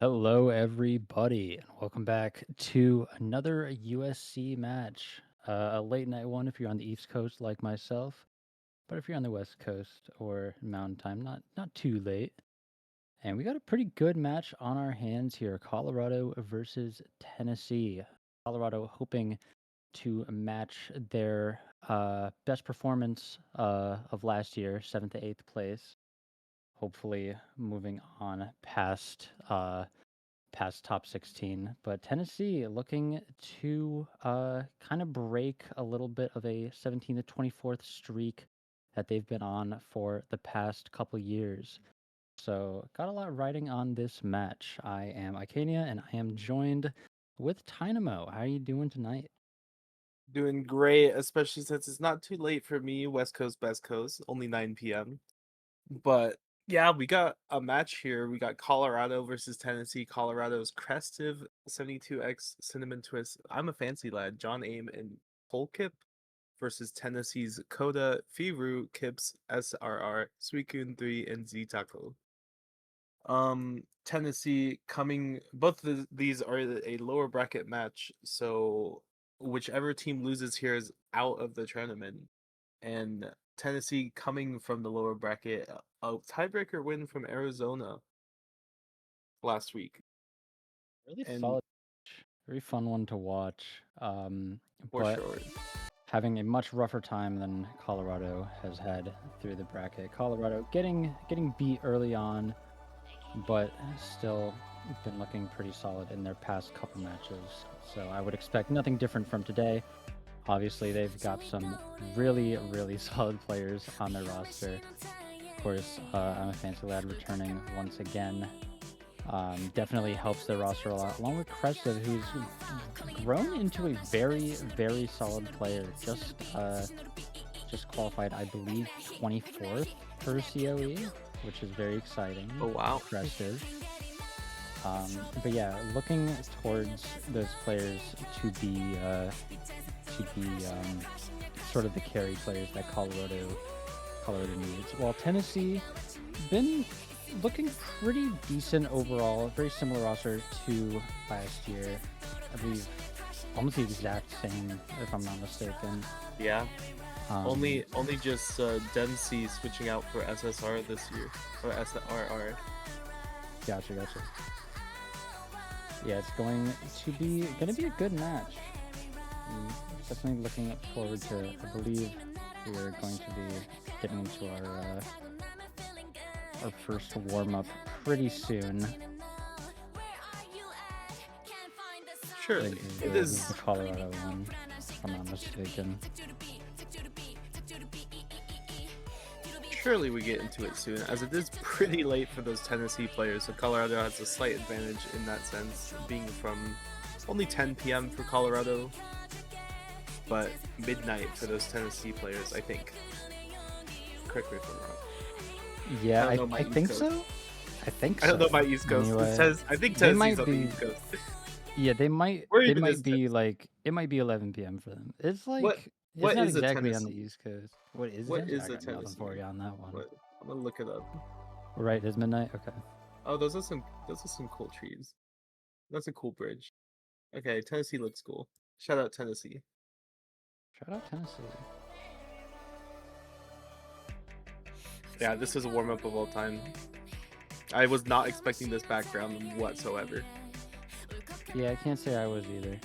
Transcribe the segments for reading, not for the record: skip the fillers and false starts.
Hello, everybody, and welcome back to another USC match. A late night one if you're on the East Coast, like myself, but if you're on the West Coast or Mountain Time, not too late. And we got a pretty good match on our hands here: Colorado versus Tennessee. Colorado hoping to match their best performance of last year, 7th to 8th place. Hopefully, moving on past top 16. But Tennessee looking to kind of break a little bit of a 17 to 24th streak that they've been on for the past couple years. So got a lot riding on this match. I am Icania and I am joined with Tynamo. How are you doing tonight? Doing great, especially since it's not too late for me, West Coast, Best Coast, only 9 p.m. But yeah, we got a match here. We got Colorado versus Tennessee. Colorado's Crestive 72X Cinnamon Twist. I'm a fancy lad. John Aim and Polkip versus Tennessee's Coda, Firu, Kips, SRR, Suicune 3, and Z Taco. Tennessee coming. Both of these are a lower bracket match, so whichever team loses here is out of the tournament. And Tennessee coming from the lower bracket, a tiebreaker win from Arizona last week, Really and solid, very fun one to watch. for But sure. having a much rougher time than Colorado has had through the bracket. Colorado getting beat early on, but still been looking pretty solid in their past couple matches. So I would expect nothing different from today. Obviously, they've got some really solid players on their roster. Of course, I'm a fancy lad returning once again. Definitely helps their roster a lot, along with Crested, who's grown into a very solid player. Just qualified, I believe, 24th for COE, which is very exciting Oh for wow, Crested. But yeah, looking towards those players to be sort of the carry players that Colorado needs. While Tennessee been looking pretty decent overall, very similar roster to last year. I believe almost the exact same, if I'm not mistaken. yeah. Um, Only just Dempsey switching out for SSR this year or SRR. gotcha. Yeah, it's gonna be a good match. Definitely looking forward to it. I believe we are going to be getting into our first warm up pretty soon. I Surely think it this is is. the Colorado one, if I'm not mistaken. Surely we get into it soon, as it is pretty late for those Tennessee players. So Colorado has a slight advantage in that sense, being from only 10 p.m. for Colorado, but midnight for those Tennessee players, I think. Correct me if I'm wrong. I Yeah, don't know my I East think Coast. so. I think I don't know so. my East Coast. Anyway, I think they Tennessee's might on the be. East Coast. Yeah, Or they even might is be Tennessee. like it might be 11 p.m. for them. It's What like it's what not is a exactly on the Tennessee? East Coast. What is What it? I is a got nothing for Tennessee? you on that one. What? I'm gonna look it up. Right, it's midnight. Okay. Oh, those are some cool trees. That's a cool bridge. Okay, Tennessee looks cool. Shout out Tennessee. Shout out Tennessee. Yeah, this is a warm up of all time. I was not expecting this background whatsoever. Yeah, I can't say I was either.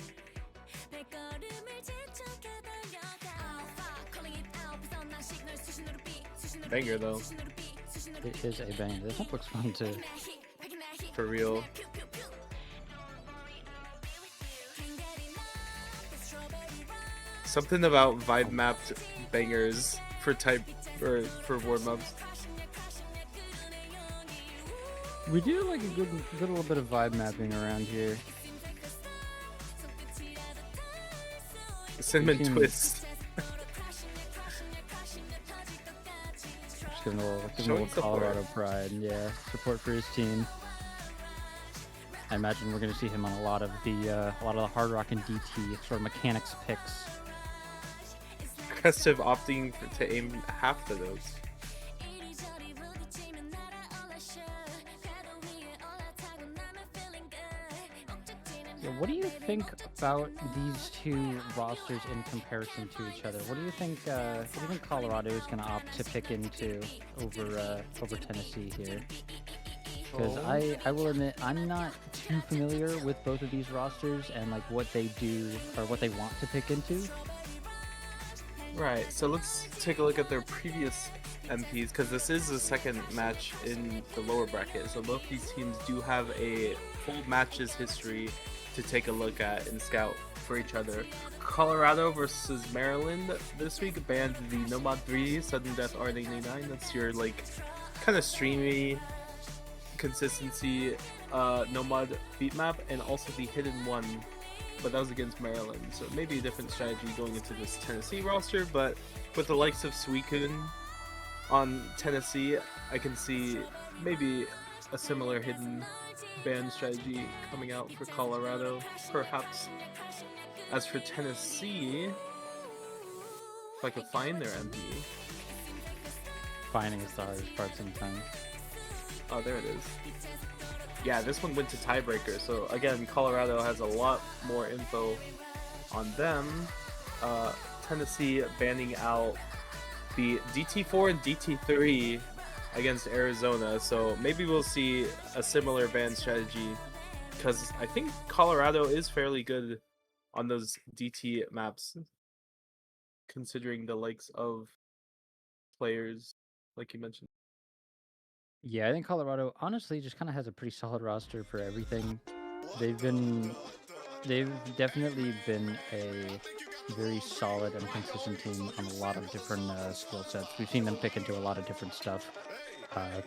Banger though, It is a banger. This one looks fun too. for real. Something about vibe mapped bangers for type or for warm ups. We do like a good little bit of vibe mapping around here. We've Cinnamon seen twist. just giving a Showing little support. Colorado pride. Yeah, support for his team. I imagine we're going to see him on a lot of the Hard Rock and DT sort of mechanics picks. Crestive opting to aim half of those. Yeah, what do you think about these two rosters in comparison to each other? What do you think? What do you think Colorado is going to opt to pick into over Tennessee here? Because Oh, I will admit I'm not too familiar with both of these rosters and like what they do or what they want to pick into. right. So let's take a look at their previous MPs because this is the second match in the lower bracket. So both these teams do have a full matches history to take a look at and scout for each other. Colorado versus Maryland this week banned the Nomad 3 Sudden Death R89. That's your like kind of streamy consistency Nomad beat map, and also the Hidden One, but that was against Maryland, so maybe a different strategy going into this Tennessee roster. But with the likes of Suicune on Tennessee, I can see maybe a similar hidden ban strategy coming out for Colorado, perhaps. As for Tennessee, if I could find their MP, Finding is the hardest part sometimes. oh, there it is. Yeah, this one went to tiebreaker. So again, Colorado has a lot more info on them. Tennessee banning out the DT4 and DT3 against Arizona. So maybe we'll see a similar ban strategy because I think Colorado is fairly good on those DT maps, considering the likes of players like you mentioned. Yeah, I think Colorado honestly just kind of has a pretty solid roster for everything. They've been they've definitely been a very solid and consistent team on a lot of different skill sets. We've seen them pick into a lot of different stuff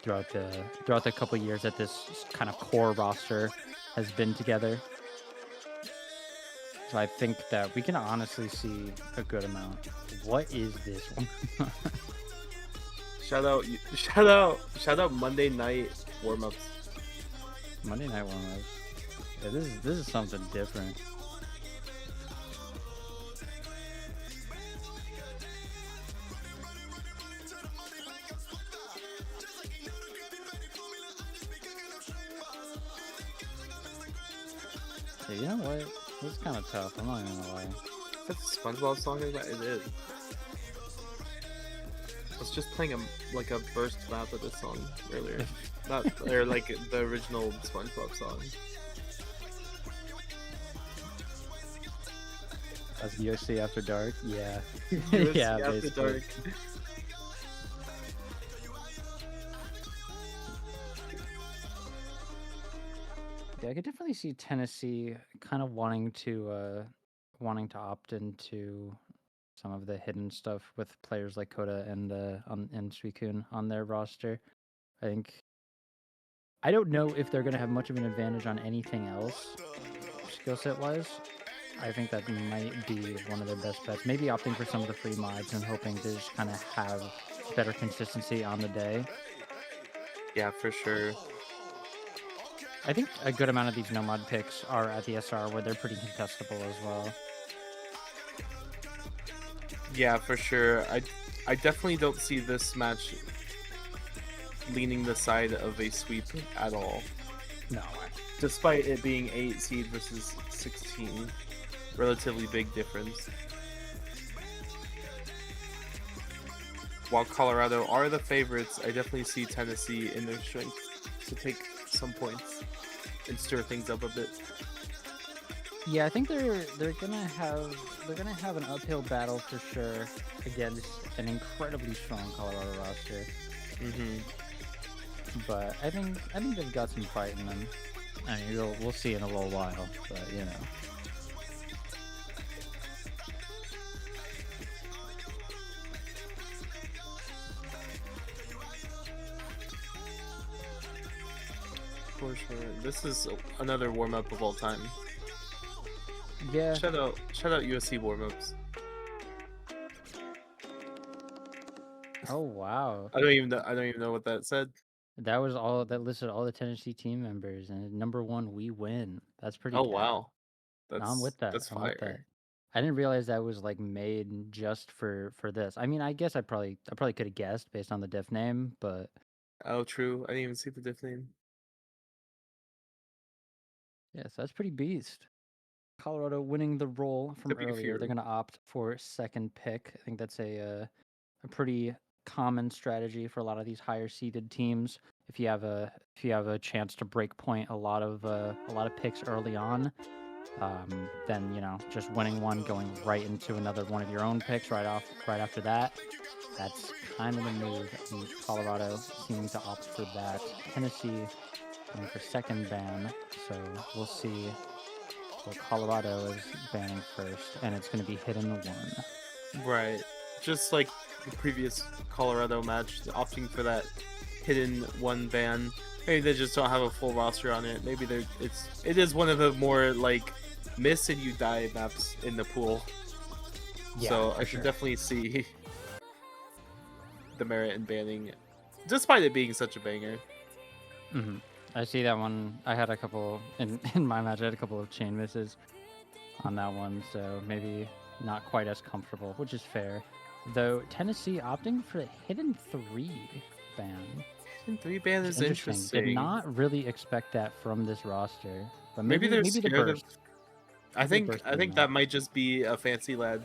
throughout the couple years that this kind of core roster has been together. So I think that we can honestly see a good amount. What is this one? Shout out Monday night warm ups. Monday Night Warm-Ups. Yeah, this is something different. Yeah, you know what? This is kind of tough. I'm not even gonna lie. That's a SpongeBob song, is that? It is. I was just playing like a burst map of this song earlier, not or like the original SpongeBob song. That's UFC After Dark. Yeah, UFC yeah, After basically. Dark. Yeah, I could definitely see Tennessee kind of wanting to opt into some of the hidden stuff with players like Coda and Suicune on their roster. I think I don't know if they're gonna have much of an advantage on anything else, skill set wise. I think that might be one of their best bets. Maybe opting for some of the free mods and hoping to just kind of have better consistency on the day. Yeah, for sure. I think a good amount of these no mod picks are at the SR where they're pretty contestable as well. Yeah, for sure. I definitely don't see this match leaning the side of a sweep at all, No, despite it being 8 seed versus 16. Relatively big difference. While Colorado are the favorites, I definitely see Tennessee in their strength to take some points and stir things up a bit. yeah, I think they're gonna have an uphill battle for sure against an incredibly strong Colorado roster. Mm-hmm. But I think they've got some fight in them. I mean, we'll see in a little while, but you know. For sure. This is another warm up of all time. Yeah. Shout out USC warm ups. Oh wow. I don't even know what that said. That was all that listed all the Tennessee team members, and number one, we win. That's pretty Oh dope. wow. No, I'm with that. That's I'm with that. fire. I didn't realize that was like made just for this. I mean, I guess I probably could have guessed based on the diff name, but Oh true. I didn't even see the diff name. yes, that's pretty beast. Colorado winning the roll from Could be a earlier. They're few. going to opt for second pick. I think that's a pretty common strategy for a lot of these higher seeded teams. If you have a chance to break point a lot of picks early on, then just winning one, going right into another one of your own picks right after that. That's kind of the move. And Colorado seeming to opt for that. Tennessee going for second ban, so we'll see. Well, Colorado is banning first, and it's going to be hidden one. Right. Just like the previous Colorado match, opting for that hidden one ban. Maybe they just don't have a full roster on it. Maybe it is one of the more like miss and you die maps in the pool. Yeah, so I sure. should definitely see the merit in banning, despite it being such a banger. Mm-hmm. I see that one. I had a couple in my match. I had a couple of chain misses on that one, so maybe not quite as comfortable, which is fair. Though Tennessee opting for a hidden 3 ban. Hidden 3 ban is interesting. Did not really expect that from this roster, but maybe they're scared the burst. I think that might just be a fancy lad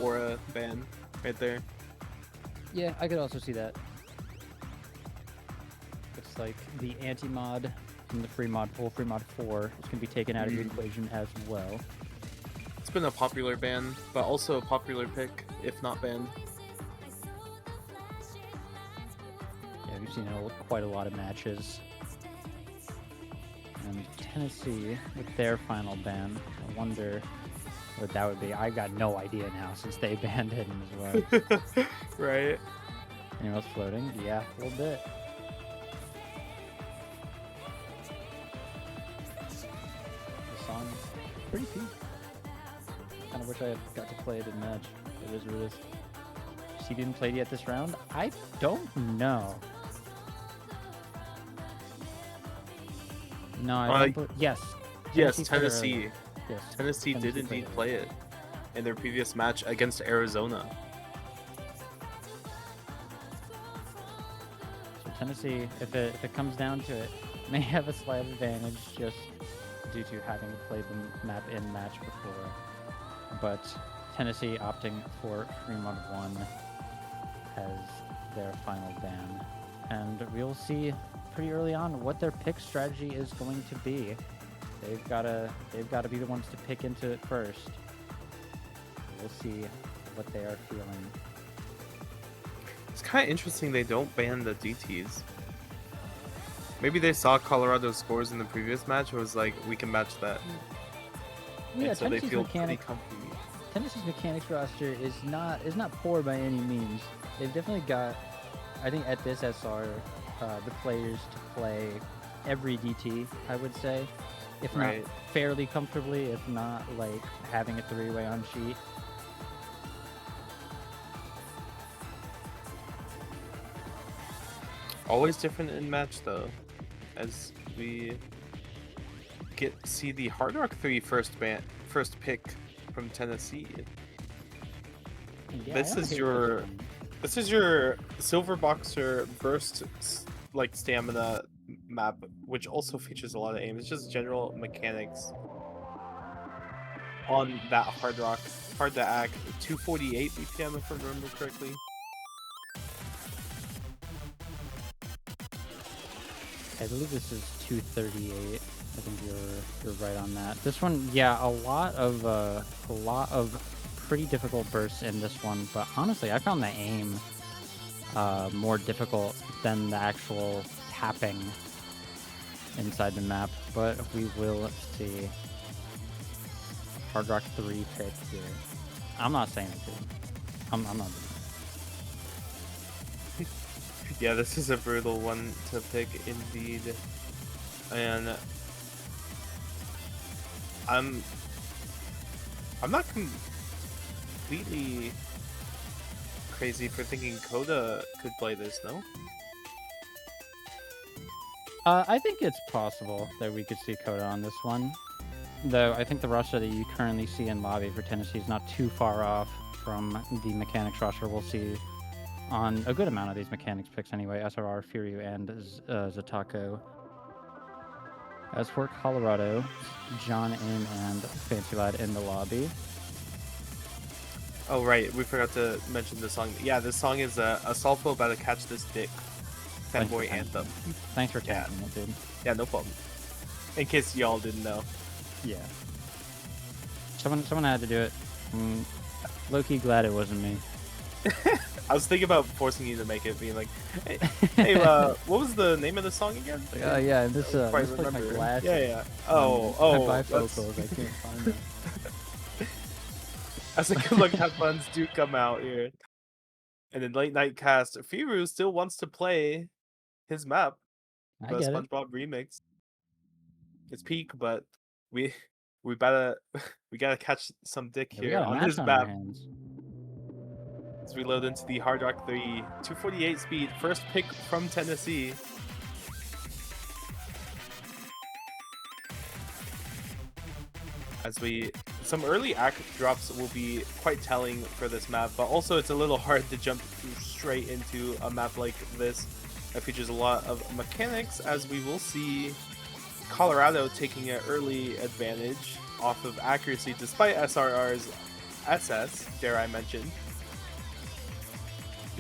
aura ban right there. Yeah, I could also see that. It's like the anti-mod from the free mod pool, free mod 4, is going to be taken out of the equation as well. It's been a popular ban, but also a popular pick, if not banned. Yeah, we've seen quite a lot of matches. And Tennessee, with their final ban, I wonder what that would be. I've got no idea now since they banned hidden as well. Right. Anyone else floating? Yeah, a little bit. The song's pretty peak. Kind of wish I got to play it in match. It is released. She didn't play it yet this round? I don't know. No, I don't. Yes. Tennessee. Yes. Tennessee did indeed play it in their previous match against Arizona. So Tennessee, if it comes down to it, may have a slight advantage just due to having played the map in match before. But Tennessee opting for free mod 1 as their final ban, and we'll see pretty early on what their pick strategy is going to be. They've got to be the ones to pick into it first. We'll see what they are feeling. It's kind of interesting they don't ban the DTs. Maybe they saw Colorado's scores in the previous match and was like, we can match that. Yeah, so they feel pretty comfy. Tennessee's mechanics roster is not poor by any means. They've definitely got, I think at this SR, the players to play every DT, I would say. If not fairly comfortably, if not like having a 3-way on sheet. Always different in match though, as we see the Hard Rock 3 first pick from Tennessee. Yeah, this is your Silver Boxer burst like stamina map, which also features a lot of aim. It's just general mechanics on that Hard Rock. Hard to act. 248 BPM if I remember correctly. I believe this is 238. I think you're right on that. This one, yeah, a lot of pretty difficult bursts in this one, but honestly, I found the aim more difficult than the actual tapping inside the map. But we will see. Hard Rock 3 pick here. I'm not saying it, dude. I'm not doing it. Yeah, this is a brutal one to pick indeed, and I'm not completely crazy for thinking Coda could play this, no? I think it's possible that we could see Coda on this one, though I think the roster that you currently see in lobby for Tennessee is not too far off from the mechanics roster we'll see on a good amount of these mechanics picks anyway. SRR, Firyu, and Zatako. As for Colorado, John Aim and Fancy Lad in the lobby. Oh, right. We forgot to mention the song. Yeah, this song is Asalfo About to Catch This Dick. Thanks for Fanboy anthem. Thanks for Yeah. tagging it, dude. Yeah, no problem. In case y'all didn't know. Yeah. Someone had to do it. Low-key glad it wasn't me. I was thinking about forcing you to make it, being like, hey, what was the name of the song again? Yeah, this Quite like my remember. glasses. Yeah. My That's... bifocals. I can't find them. As a good luck have funds do come out here. And in late night cast, Firu still wants to play his map, I the get it. SpongeBob remix. It's peak, but we gotta catch some dick Yeah, we here got a on match this on our map. hands. As we load into the Hard Rock 3, 248 speed, first pick from Tennessee. As some early act drops will be quite telling for this map, but also it's a little hard to jump straight into a map like this that features a lot of mechanics, as we will see Colorado taking an early advantage off of accuracy despite SRR's SS, dare I mention.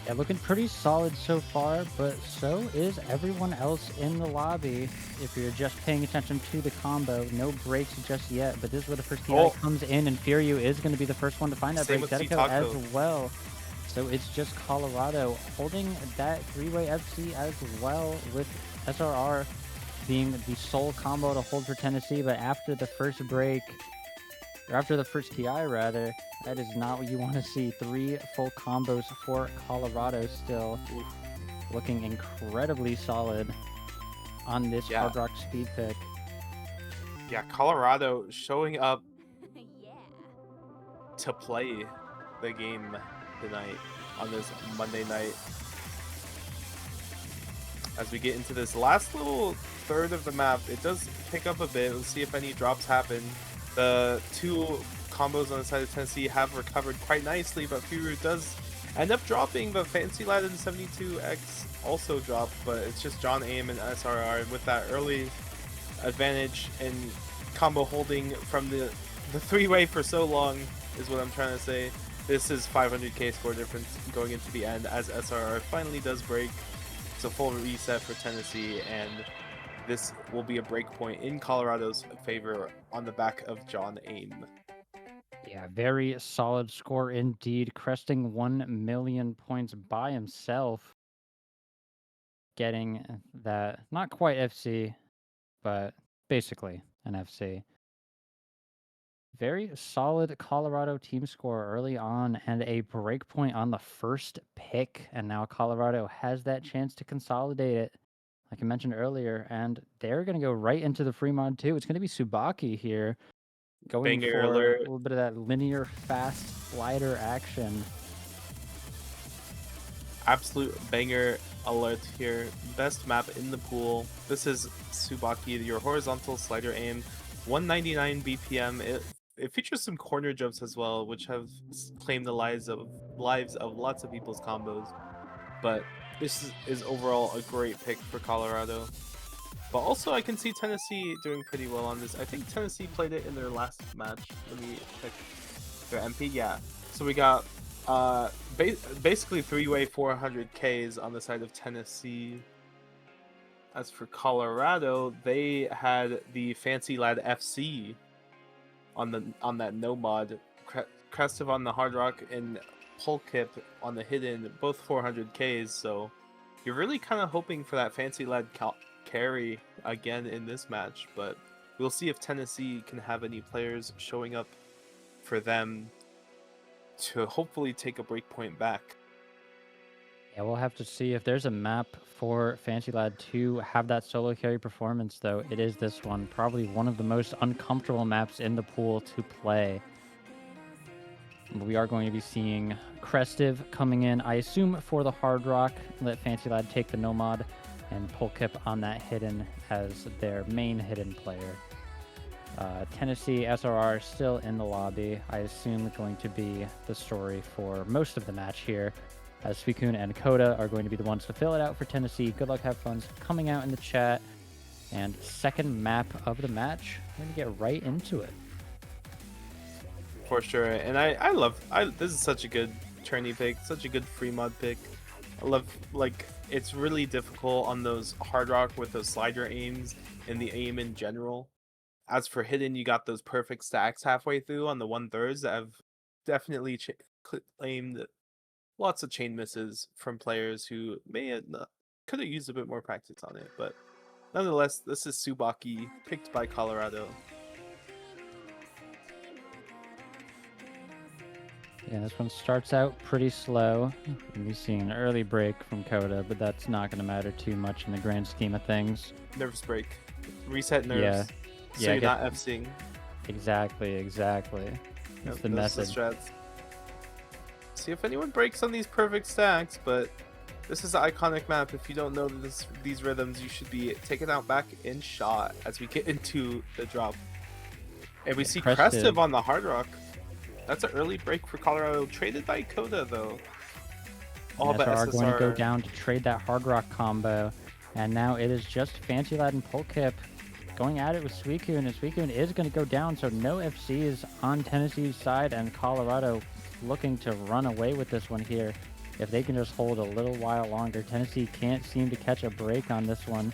Yeah, looking pretty solid so far, but so is everyone else in the lobby. If you're just paying attention to the combo, no breaks just yet, but this is where the first TI comes in, and Firyu is going to be the first one to find that Same break. with Dedico as Zitaco. well. So it's just Colorado holding that three-way FC as well, with SRR being the sole combo to hold for Tennessee, but after the first break, or after the first TI rather, that is not what you want to see. 3 full combos for Colorado still. Looking incredibly solid on this Hard Rock speed pick. Yeah, Colorado showing up to play the game tonight on this Monday night. As we get into this last little third of the map, it does pick up a bit. Let's see if any drops happen. The 2 combos on the side of Tennessee have recovered quite nicely, but Firu does end up dropping, but Fancy Lad and 72X also dropped, but it's just John Aim and SRR, and with that early advantage and combo holding from the 3-way for so long is what I'm trying to say. This is 500k score difference going into the end as SRR finally does break. It's a full reset for Tennessee, and this will be a break point in Colorado's favor on the back of John Aim. Yeah, very solid score indeed, cresting 1 million points by himself. Getting that, not quite FC, but basically an FC. Very solid Colorado team score early on, and a break point on the first pick, and now Colorado has that chance to consolidate it, like I mentioned earlier, and they're going to go right into the free mod too. It's going to be Tsubaki here, going Banger for alert. a little bit of that linear fast slider action. Absolute banger alert here. Best map in the pool. This is Tsubaki, your horizontal slider aim, 199 BPM. It features some corner jumps as well, which have claimed the lives of lots of people's combos. But this is overall a great pick for Colorado. But also I can see Tennessee doing pretty well on this. I think Tennessee played it in their last match. Let me check their MP. Yeah. So we got basically 3-way 400Ks on the side of Tennessee. As for Colorado, they had the Fancy Lad FC on that no mod, Krestiv on the Hard Rock, and Polkip on the Hidden, both 400Ks. So you're really kind of hoping for that Fancy Lad carry again in this match, but we'll see if Tennessee can have any players showing up for them to hopefully take a breakpoint back. Yeah, we'll have to see if there's a map for Fancy Lad to have that solo carry performance, though. It is this one, probably one of the most uncomfortable maps in the pool to play. We are going to be seeing Krestiv coming in, I assume, for the Hard Rock. Let Fancy Lad take the no mod, and Polkip on that Hidden as their main Hidden player. Tennessee SRR still in the lobby. I assume going to be the story for most of the match here, as Suicune and Coda are going to be the ones to fill it out for Tennessee. Good luck, have fun coming out in the chat. And second map of the match. We're going to get right into it. For sure. And I love this is such a good tourney pick, such a good free mod pick. I love, like, it's really difficult on those hard rock with those slider aims and the aim in general. As for hidden, you got those perfect stacks halfway through on the 1/3s that have definitely claimed lots of chain misses from players who could have used a bit more practice on it. But nonetheless, this is Tsubaki, picked by Colorado. Yeah, this one starts out pretty slow. We've seen an early break from Coda, but that's not going to matter too much in the grand scheme of things. Nerves break. Reset nerves. Yeah. So Yeah, you're not FCing. Exactly. That's the message. See if anyone breaks on these perfect stacks, but this is an iconic map. If you don't know these rhythms, you should be taken out back in shot as we get into the drop. And we see Crestive on the hard rock. That's an early break for Colorado, traded by Coda though. All but SSR going to go down to trade that hard rock combo, and now it is just Fancy Lad and Polkip going at it with Suicune, and Suicune is going to go down, so no FCs on Tennessee's side, and Colorado looking to run away with this one here. If they can just hold a little while longer, Tennessee can't seem to catch a break on this one,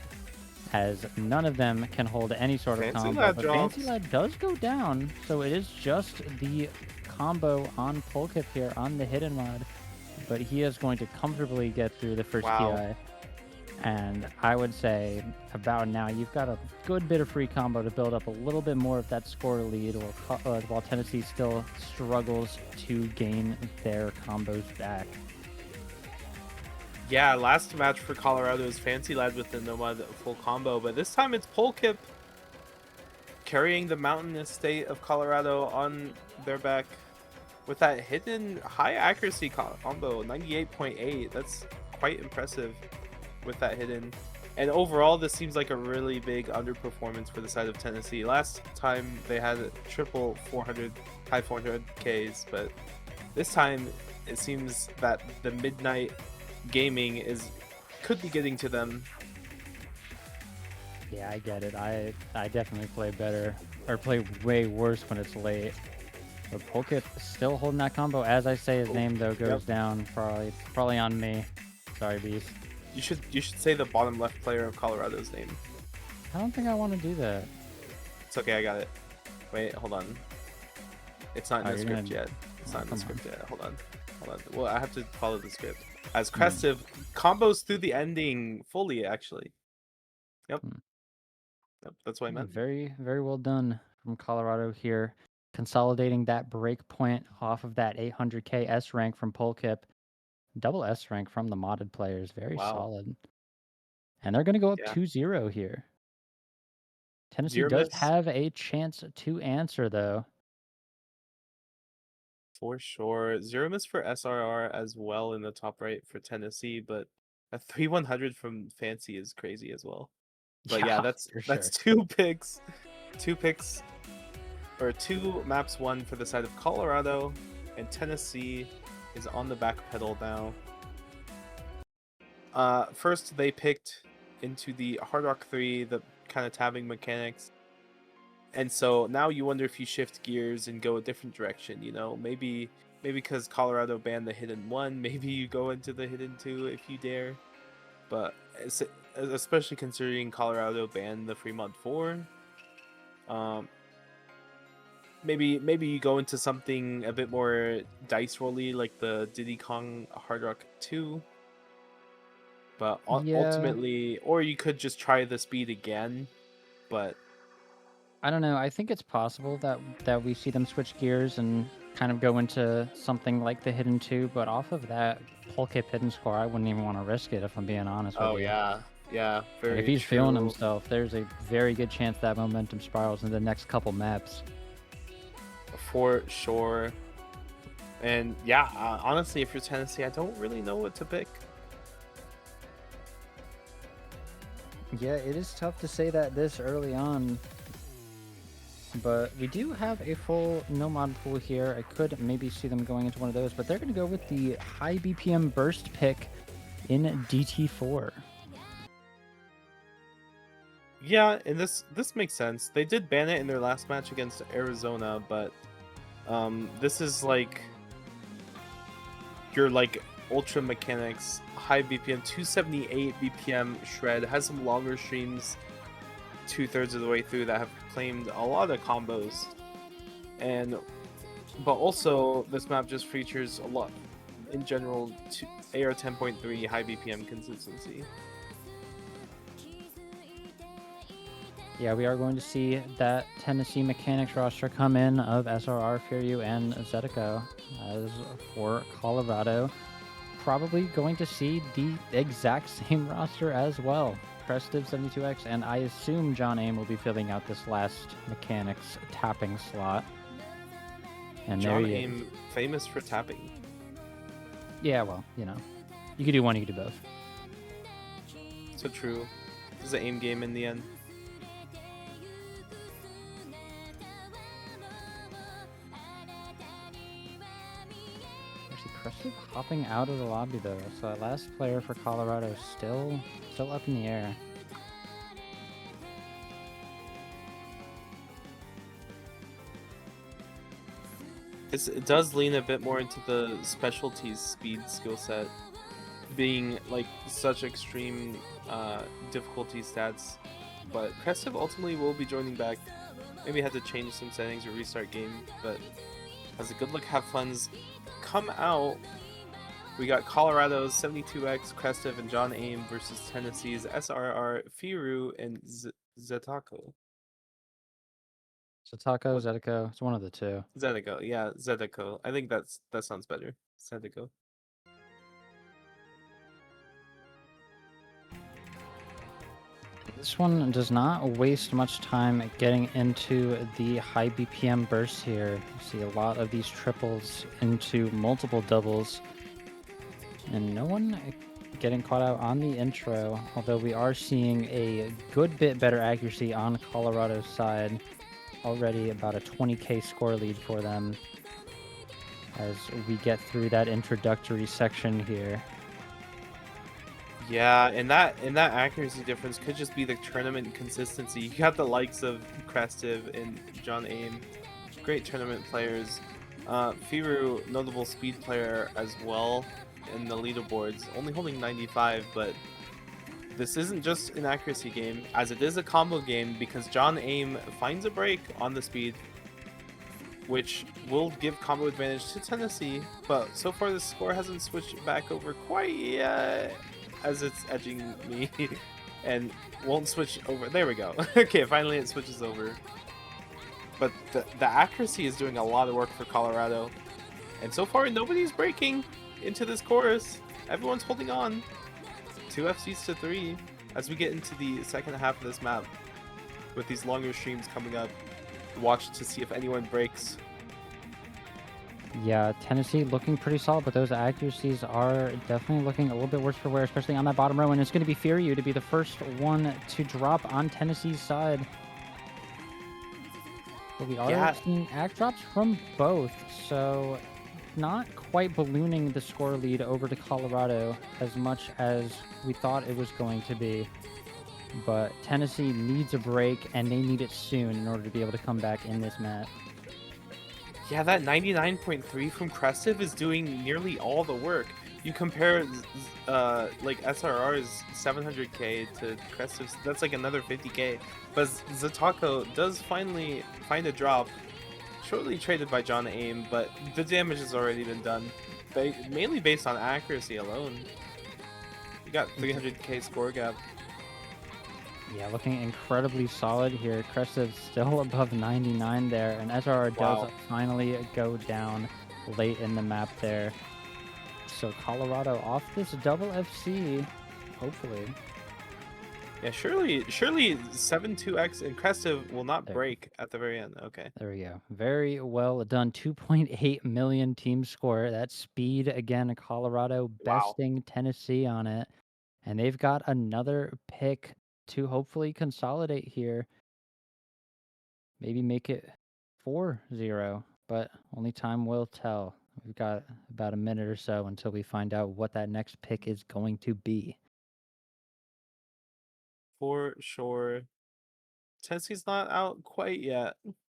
as none of them can hold any sort of combo. But Fancy Lad does go down, so it is just the combo on Polkip here on the hidden mod, but he is going to comfortably get through the first TI. And I would say about now you've got a good bit of free combo to build up a little bit more of that score lead, while Tennessee still struggles to gain their combos back. Yeah, last match for Colorado is Fancy Lad with the Nomad full combo, but this time it's Polkip carrying the mountainous state of Colorado on their back with that hidden high accuracy combo, 98.8. That's quite impressive with that hidden. And overall, this seems like a really big underperformance for the side of Tennessee. Last time they had a triple 400, high 400Ks, but this time it seems that the midnight gaming could be getting to them. Yeah, I get it. I definitely play better, or play way worse when it's late. But Polkip still holding that combo. As I say his name though goes down, probably on me. Sorry, Beast. You should say the bottom left player of Colorado's name. I don't think I want to do that. It's okay, I got it. Wait, hold on. It's not in the script yet. It's not in the script yet. Hold on. Well, I have to follow the script. As Crestive combos through the ending fully, actually. Yep. Yep, that's what I meant. Very, very well done from Colorado here. Consolidating that break point off of that 800k S rank from Polkip. Double S rank from the modded players. Very solid. And they're going to go up 2-0 here. Tennessee does have a chance to answer, though. For sure. 0 miss for SRR as well in the top right for Tennessee, but a 3-100 from Fancy is crazy as well. But yeah, that's two picks. Or two maps won for the side of Colorado, and Tennessee is on the back pedal now. First they picked into the Hard Rock 3, the kind of tabbing mechanics. And so now you wonder if you shift gears and go a different direction, you know, maybe because Colorado banned the hidden 1, maybe you go into the hidden 2 if you dare. But especially considering Colorado banned the Fremont 4, maybe you go into something a bit more dice rolly like the Diddy Kong Hard Rock 2. But ultimately, or you could just try the speed again, but I don't know. I think it's possible that we see them switch gears and kind of go into something like the Hidden 2, but off of that Polkip Hidden score, I wouldn't even want to risk it if I'm being honest with you. Yeah. Very if he's true. feeling himself, there's a very good chance that momentum spirals in the next couple maps. For sure. And yeah, honestly, if you're Tennessee, I don't really know what to pick. Yeah, it is tough to say that this early on, but we do have a full no-mod pool here. I could maybe see them going into one of those, but they're going to go with the high BPM burst pick in DT4. Yeah, and this makes sense. They did ban it in their last match against Arizona, but this is like your like ultra mechanics, high BPM, 278 BPM shred, has some longer streams 2/3 of the way through that have claimed a lot of combos. And but also this map just features a lot in general to AR 10.3 high BPM consistency. Yeah, we are going to see that Tennessee Mechanics roster come in of SRR, Firyu, and Zedico. As for Colorado, probably going to see the exact same roster as well. Crestiv 72X, and I assume John Aim will be filling out this last Mechanics tapping slot. And John there he Aim, is. famous for tapping. Yeah, well, you know, you could do one, you could do both. So true. This is an aim game in the end. Actually, Crestiv hopping out of the lobby though, so that last player for Colorado still up in the air. It does lean a bit more into the specialties speed skill set, being like such extreme difficulty stats. But Crestiv ultimately will be joining back. Maybe had to change some settings or restart game, but as a good luck have fun's come out. We got Colorado's 72X, Crestiv, and John Aim versus Tennessee's SRR, Firyu, and Zetako. So Taco, What Zedico, it's one of the two. Zedico, yeah, Zedico. I think that sounds better. Zedico. This one does not waste much time getting into the high BPM bursts here. You see a lot of these triples into multiple doubles, and no one getting caught out on the intro, although we are seeing a good bit better accuracy on Colorado's side. Already about a 20k score lead for them as we get through that introductory section here. Yeah, and that accuracy difference could just be the tournament consistency. You got the likes of Crestiv and John Aim, great tournament players. Firu, notable speed player as well in the leaderboards, only holding 95, but this isn't just an accuracy game, as it is a combo game because John Aim finds a break on the speed, which will give combo advantage to Tennessee, but so far the score hasn't switched back over quite yet, as it's edging me, and won't switch over. There we go. Okay, finally it switches over. But the accuracy is doing a lot of work for Colorado, and so far nobody's breaking into this chorus. Everyone's holding on. 2 FCs to 3 as we get into the second half of this map with these longer streams coming up. Watch to see if anyone breaks. Yeah, Tennessee looking pretty solid, but those accuracies are definitely looking a little bit worse for wear, especially on that bottom row. And it's going to be Firyu to be the first one to drop on Tennessee's side. But we are seeing act drops from both, so not quite ballooning the score lead over to Colorado as much as we thought it was going to be. But Tennessee needs a break, and they need it soon in order to be able to come back in this match. Yeah, that 99.3 from Crestiv is doing nearly all the work. You compare like SRR's 700k to Crestiv's, that's like another 50k. But Zetako does finally find a drop, shortly traded by John Aim, but the damage has already been done, mainly based on accuracy alone. You got 300k score gap. Yeah, looking incredibly solid here. Crestiv still above 99 there, and SRR does finally go down late in the map there. So Colorado off this double FC, hopefully. Yeah, surely 7-2x and Crestiv will not break at the very end. Okay. There we go. Very well done. 2.8 million team score. That speed again, Colorado besting Tennessee on it. And they've got another pick to hopefully consolidate here. Maybe make it 4-0, but only time will tell. We've got about a minute or so until we find out what that next pick is going to be. For sure. Tennessee's not out quite yet.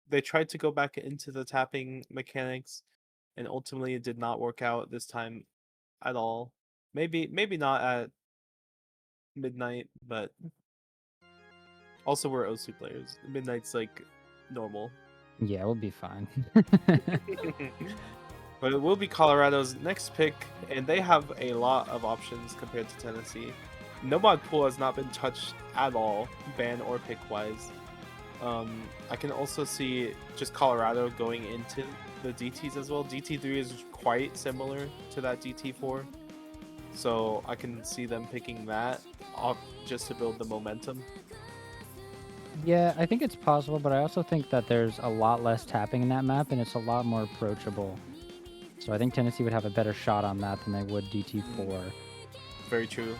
They tried to go back into the tapping mechanics, and ultimately it did not work out this time at all. Maybe not at midnight, but also we're OSU players. Midnight's like normal. Yeah, we'll be fine. But it will be Colorado's next pick, and they have a lot of options compared to Tennessee. Nomad Pool has not been touched at all, ban or pick wise. I can also see just Colorado going into the DTs as well. DT3 is quite similar to that DT4, so I can see them picking that off just to build the momentum. Yeah, I think it's possible, but I also think that there's a lot less tapping in that map, and it's a lot more approachable. So I think Tennessee would have a better shot on that than they would DT4. Very true.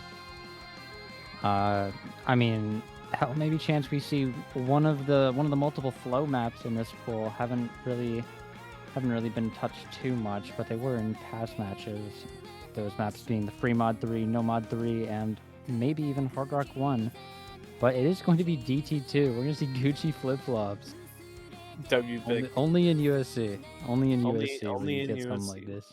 I mean, hell, maybe chance we see one of the multiple flow maps in this pool haven't really been touched too much, but they were in past matches. Those maps being the Free Mod 3, No Mod 3, and maybe even Hard Rock 1. But it is going to be DT2. We're going to see Gucci flip-flops. W big. Only in USC. Only in USC. Only in get something USC. like this.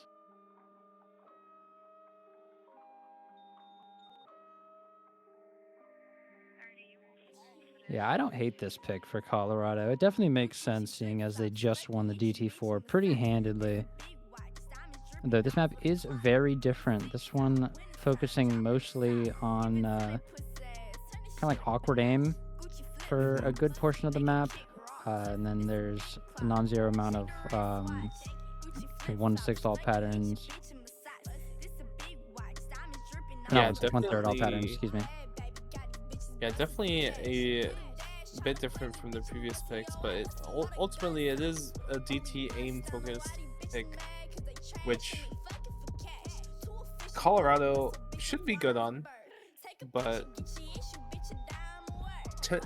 Yeah, I don't hate this pick for Colorado. It definitely makes sense, seeing as they just won the DT4 pretty handedly. Though this map is very different. This one focusing mostly on kind of like awkward aim for a good portion of the map. And then there's a non-zero amount of 1/6 all patterns. Yeah, no, 1/3 all patterns, excuse me. Yeah, definitely a bit different from the previous picks, but ultimately it is a DT aim focused pick, which Colorado should be good on, but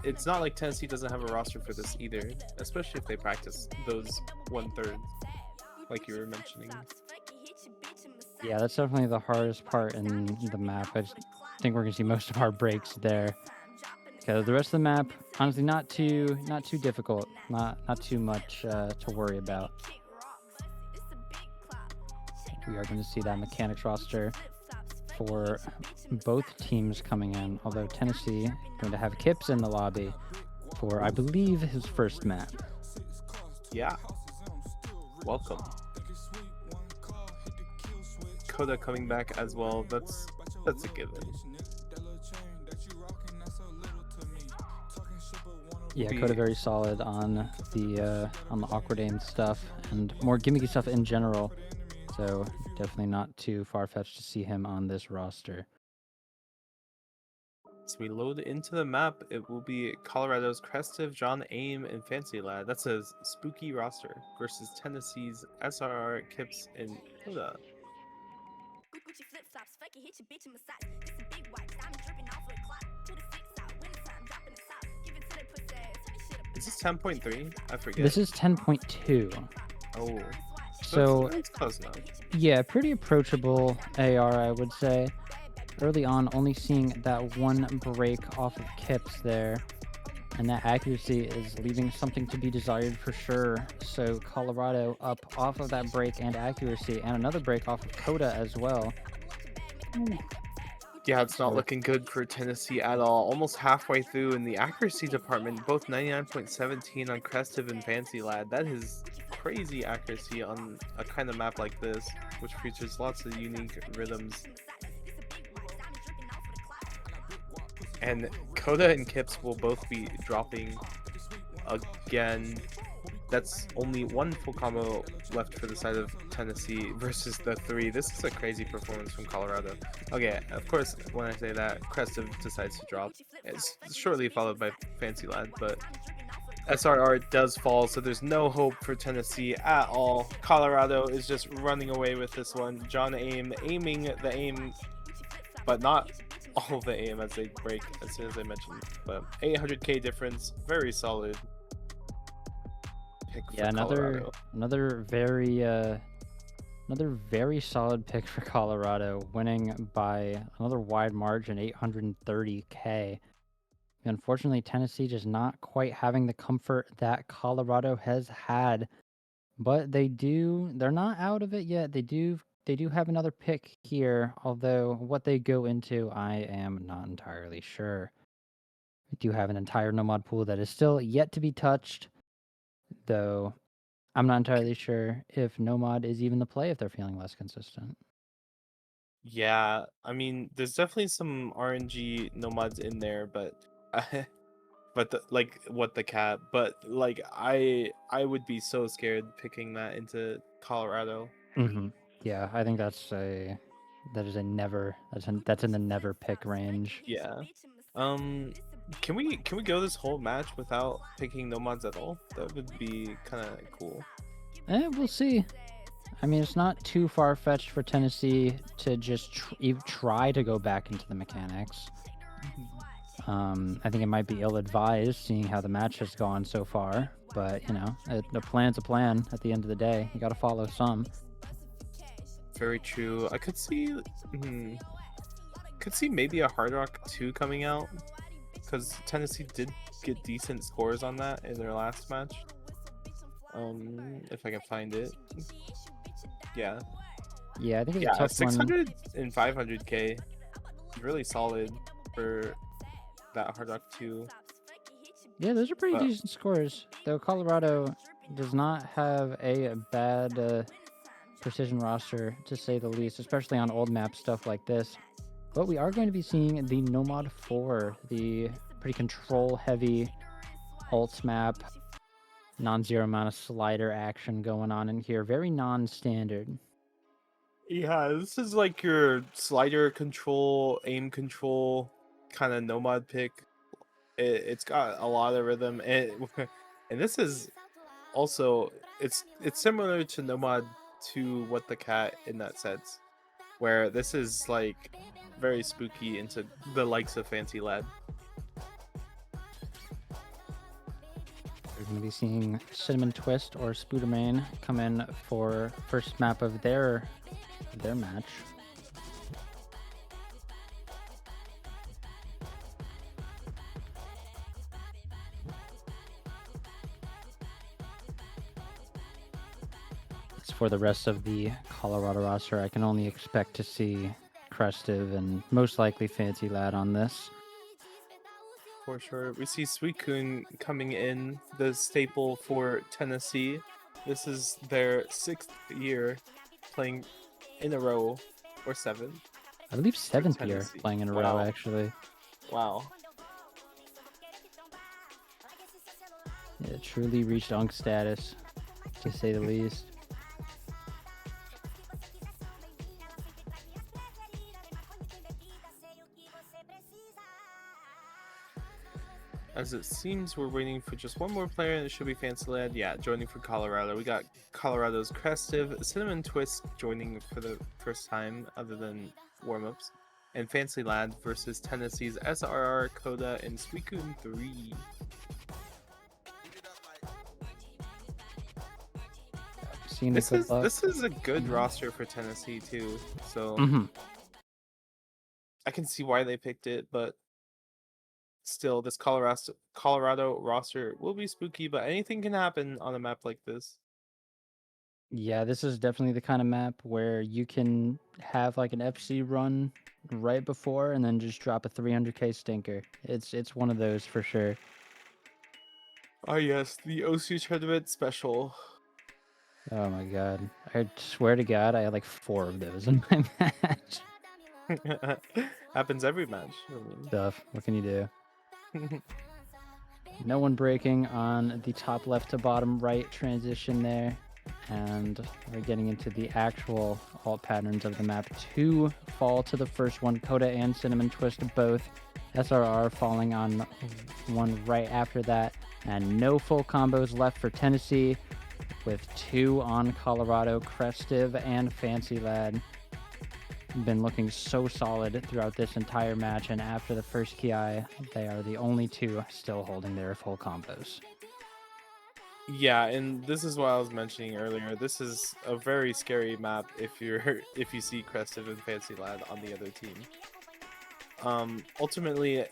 it's not like Tennessee doesn't have a roster for this either, especially if they practice those 1/3 like you were mentioning. Yeah, that's definitely the hardest part in the map. I just think we're gonna see most of our breaks there. Okay, the rest of the map, honestly, not too difficult, not too much to worry about. We are going to see that mechanics roster for both teams coming in, although Tennessee going to have Kips in the lobby for, I believe, his first map. Yeah. Welcome. Coda coming back as well. That's a given. Yeah, Coda very solid on the awkward aim stuff and more gimmicky stuff in general. So definitely not too far-fetched to see him on this roster. So we load into the map. It will be Colorado's Crestiv, John Aim, and Fancy Lad. That's a spooky roster versus Tennessee's SRR, Kips, and Coda. Is this 10.3? I forget. This is 10.2. Oh. So it's close enough. Yeah, pretty approachable AR, I would say. Early on, only seeing that one break off of Kips there, and that accuracy is leaving something to be desired for sure. So Colorado up off of that break and accuracy, and another break off of Coda as well. Yeah, it's not looking good for Tennessee at all. Almost halfway through in the accuracy department, both 99.17 on Crestiv and Fancy Lad. That is crazy accuracy on a kind of map like this, which features lots of unique rhythms. And Coda and Kips will both be dropping again. That's only one full combo left for the side of Tennessee versus the 3. This is a crazy performance from Colorado. Okay, of course, when I say that, Crestiv decides to drop. It's shortly followed by Fancy Lad, but SRR does fall, so there's no hope for Tennessee at all. Colorado is just running away with this one. John Aim aiming the aim, but not all the aim as they break as soon as I mentioned. But 800k difference, very solid. Yeah, another very solid pick for Colorado, winning by another wide margin, 830k. Unfortunately, Tennessee just not quite having the comfort that Colorado has had. But they're not out of it yet. They do have another pick here, although what they go into, I am not entirely sure. We do have an entire Nomad pool that is still yet to be touched, though I'm not entirely sure if Nomad is even the play if they're feeling less consistent. Yeah, I mean, there's definitely some RNG nomads in there, but but like what the cat, but like I would be so scared picking that into Colorado. Yeah, I think that is a never that's in the never pick range. Yeah. Can we go this whole match without picking nomads at all? That would be kind of cool. We'll see. I mean, it's not too far-fetched for Tennessee to just try to go back into the mechanics. I think it might be ill-advised seeing how the match has gone so far, but a plan's a plan at the end of the day. You got to follow some. Very true. I could see maybe a Hard Rock 2 coming out because Tennessee did get decent scores on that in their last match. If I can find it. Yeah. Yeah, I think it's Yeah, a tough 600 and 500k. Really solid for that Hard Rock 2. Yeah, those are pretty decent scores. Though Colorado does not have a bad precision roster, to say the least, especially on old map stuff like this. But we are going to be seeing the Nomad 4, the pretty control-heavy alt map, non-zero amount of slider action going on in here. Very non-standard. Yeah, this is like your slider control, aim control kind of nomad pick. It's got a lot of rhythm, and and this is also it's similar to Nomad to What the Cat in that sense, where this is like very spooky into the likes of Fancy Lad. We're going to be seeing Cinnamon Twist or Spoodermane come in for first map of their match. As for the rest of the Colorado roster, I can only expect to see Crestive and most likely Fancy Lad on this. For sure. We see Suicune coming in, the staple for Tennessee. This is their 6th year playing in a row, or 7th. I believe 7th year Tennessee. playing in a row, actually. Wow. Yeah, truly reached Unk status, to say the least. As it seems, we're waiting for just one more player, and it should be Fancy Lad. Yeah, joining for Colorado. We got Colorado's Crestive, Cinnamon Twist joining for the first time other than warm-ups, and Fancy Lad versus Tennessee's SRR, Coda, and Suicune 3. This is a good roster for Tennessee too, so I can see why they picked it, but still, this Colorado roster will be spooky, but anything can happen on a map like this. Yeah, this is definitely the kind of map where you can have like an FC run right before and then just drop a 300k stinker. It's one of those for sure. Oh yes, the OC tournament special. Oh my god. I swear to god I had like 4 of those in my match. Happens every match. I mean. Stuff. What can you do? No one breaking on the top left to bottom right transition there. And we're getting into the actual alt patterns of the map. 2 fall to the first one. Coda and Cinnamon Twist both. SRR falling on one right after that. And no full combos left for Tennessee, with 2 on Colorado. Crestive and Fancy Lad been looking so solid throughout this entire match, and after the first Ki, they are the only 2 still holding their full combos. Yeah, and this is what I was mentioning earlier. This is a very scary map if you see Crestive and Fancy Lad on the other team. Ultimately,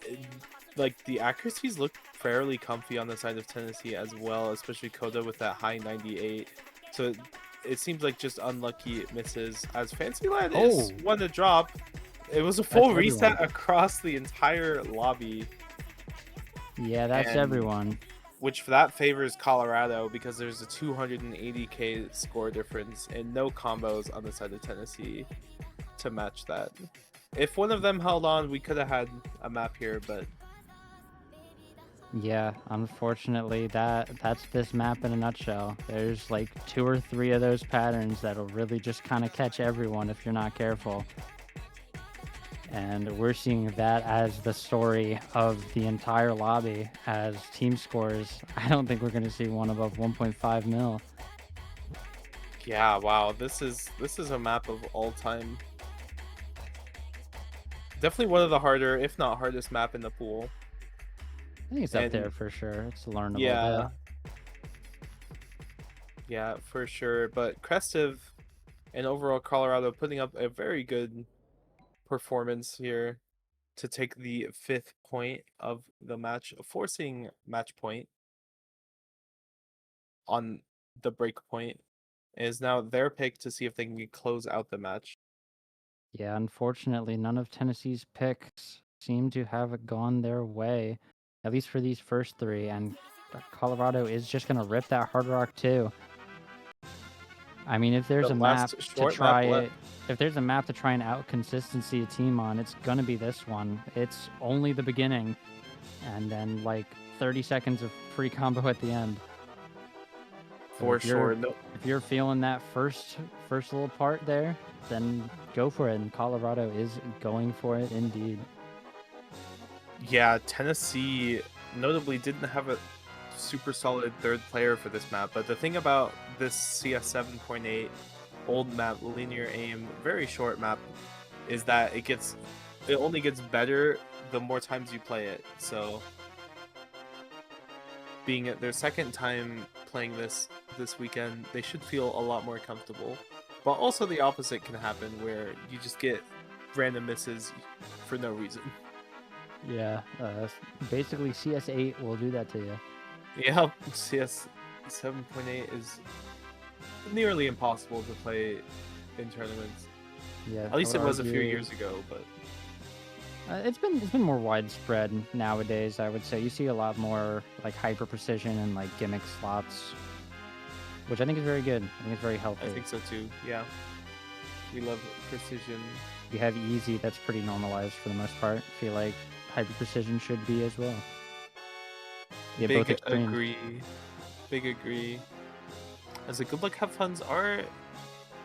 like the accuracies look fairly comfy on the side of Tennessee as well, especially Coda with that high 98. So it seems like just unlucky misses. As Fancy Lad is one to drop. It was a full reset across the entire lobby. Yeah, that's everyone. Which for that favors Colorado because there's a 280k score difference and no combos on the side of Tennessee to match that. If one of them held on, we could have had a map here, but yeah, unfortunately, that's this map in a nutshell. There's like 2 or 3 of those patterns that'll really just kind of catch everyone if you're not careful. And we're seeing that as the story of the entire lobby as team scores. I don't think we're going to see one above 1.5 mil. Yeah, wow, this is a map of all time. Definitely one of the harder, if not hardest map in the pool. I think it's up there for sure. It's learnable. Yeah. Yeah, for sure. But Krestiv and overall Colorado putting up a very good performance here to take the 5th point of the match, forcing match point on the break point. It is now their pick to see if they can close out the match. Yeah, unfortunately, none of Tennessee's picks seem to have gone their way, at least for these first 3. And Colorado is just going to rip that Hard Rock too. I mean, if there's a map to try it, if there's a map to try and out consistency a team on, it's going to be this one. It's only the beginning, and then like 30 seconds of free combo at the end. For sure. If you're feeling that first little part there, then go for it. And Colorado is going for it indeed. Yeah, Tennessee notably didn't have a super solid 3rd player for this map, but the thing about this CS 7.8 old map, linear aim, very short map, is that it only gets better the more times you play it. So being their 2nd time playing this weekend, they should feel a lot more comfortable. But also the opposite can happen where you just get random misses for no reason. Yeah, basically CS8 will do that to you. Yeah, CS 7.8 is nearly impossible to play in tournaments. Yeah, at least it was a few years ago, but it's been more widespread nowadays. I would say you see a lot more like hyper precision and like gimmick slots, which I think is very good. I think it's very healthy. I think so too. Yeah, we love precision. You have easy, that's pretty normalized for the most part. I feel like hyper precision should be as well. Yeah, big agree. Big agree. As the Good Luck Have Funs are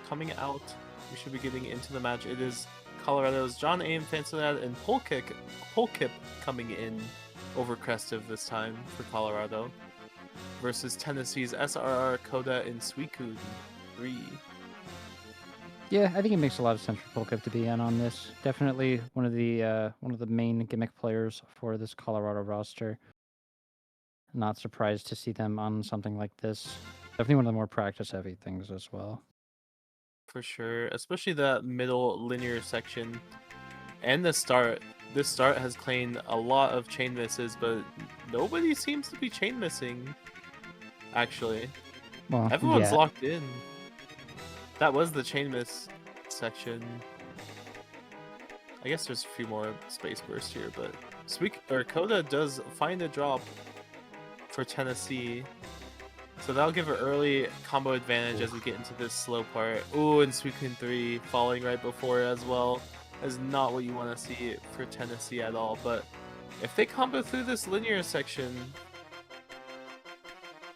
coming out, we should be getting into the match. It is Colorado's John Aim, Fancy Lad, and Polkip coming in over Krestiv this time for Colorado versus Tennessee's SRR, Coda, and Suicune 3. Yeah, I think it makes a lot of sense for Polkip to be in on this. Definitely one of the main gimmick players for this Colorado roster. Not surprised to see them on something like this. Definitely one of the more practice-heavy things as well. For sure, especially the middle linear section and the start. This start has claimed a lot of chain misses, but nobody seems to be chain missing, actually. Well, everyone's locked in. That was the chain miss section. I guess there's a few more space bursts here, but Coda does find a drop for Tennessee. So that'll give an early combo advantage as we get into this slow part. Ooh, and Suicune 3 falling right before it as well. Is not what you want to see for Tennessee at all. But if they combo through this linear section,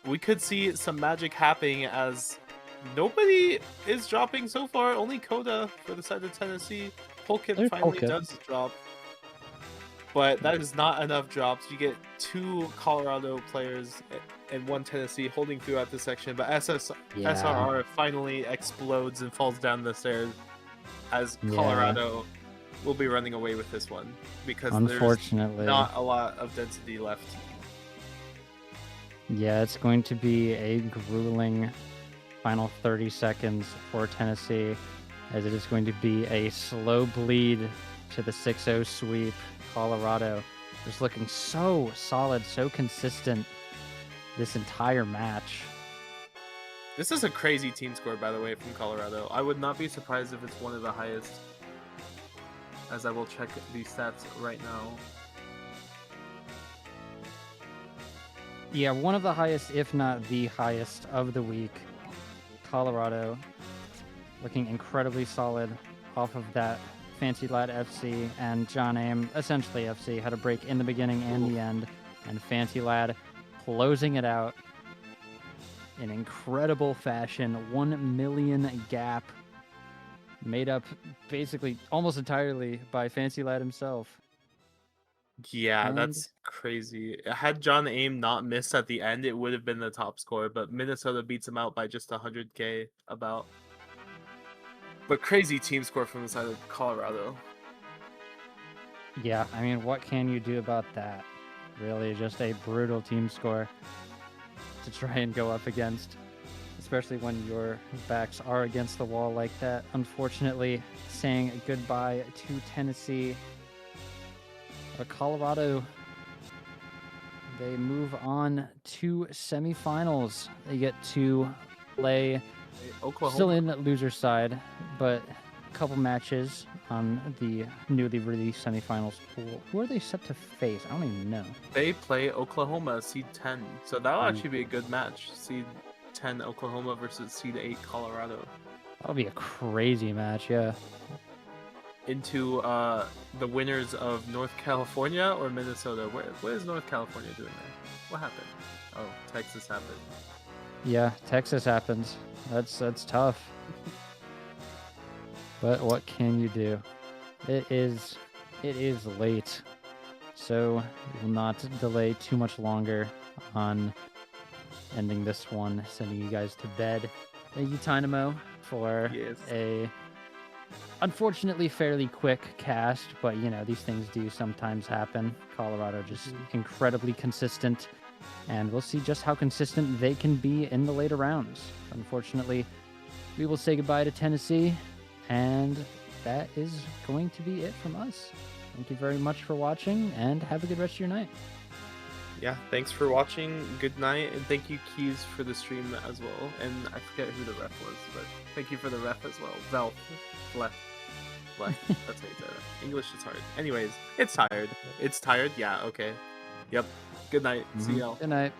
we could see some magic happening as nobody is dropping so far. Only Coda for the side of Tennessee. Polkip finally does drop. But that is not enough drops. You get 2 Colorado players and 1 Tennessee holding throughout the section. But SRR finally explodes and falls down the stairs as Colorado will be running away with this one. Because unfortunately, there's not a lot of density left. Yeah, it's going to be a grueling final 30 seconds for Tennessee, as it is going to be a slow bleed to the 6-0 sweep. Colorado just looking so solid, so consistent this entire match. This is a crazy team score, by the way, from Colorado. I would not be surprised if it's one of the highest, as I will check these stats right now. Yeah, one of the highest, if not the highest of the week. Colorado looking incredibly solid off of that Fancy Lad FC, and John Aim, essentially FC, had a break in the beginning and the end, and Fancy Lad closing it out in incredible fashion. 1 million gap made up basically almost entirely by Fancy Lad himself. Yeah, And- that's crazy. Had John Aim not missed at the end, it would have been the top score, but Minnesota beats him out by just 100K about. But crazy team score from the side of Colorado. Yeah, I mean, what can you do about that? Really, just a brutal team score to try and go up against, especially when your backs are against the wall like that. Unfortunately, saying goodbye to Tennessee. But Colorado, they move on to semifinals. They get to play Oklahoma. still in loser side, but a couple matches on the newly released semifinals pool. Who are they set to face? I don't even know. They play Oklahoma, seed 10. So that'll actually be a good match. Seed 10 Oklahoma versus seed 8 Colorado. That'll be a crazy match, yeah. Into the winners of North California or Minnesota. What is North California doing there? What happened? Oh, Texas happened. Yeah, Texas happens. That's tough. But what can you do? It is late. So we will not delay too much longer on ending this one, sending you guys to bed. Thank you, Tynamo, for Yes. a unfortunately fairly quick cast, but you know, these things do sometimes happen. Colorado just incredibly consistent, and we'll see just how consistent they can be in the later rounds. Unfortunately, we will say goodbye to Tennessee, and that is going to be it from us. Thank you very much for watching, and have a good rest of your night. Yeah, thanks for watching. Good night, and thank you, Keys, for the stream as well. And I forget who the ref was, but thank you for the ref as well. Left. That's how you say it. English is hard. Anyways, it's tired. It's tired? Yeah, okay. Yep. Good night. See y'all. Good night.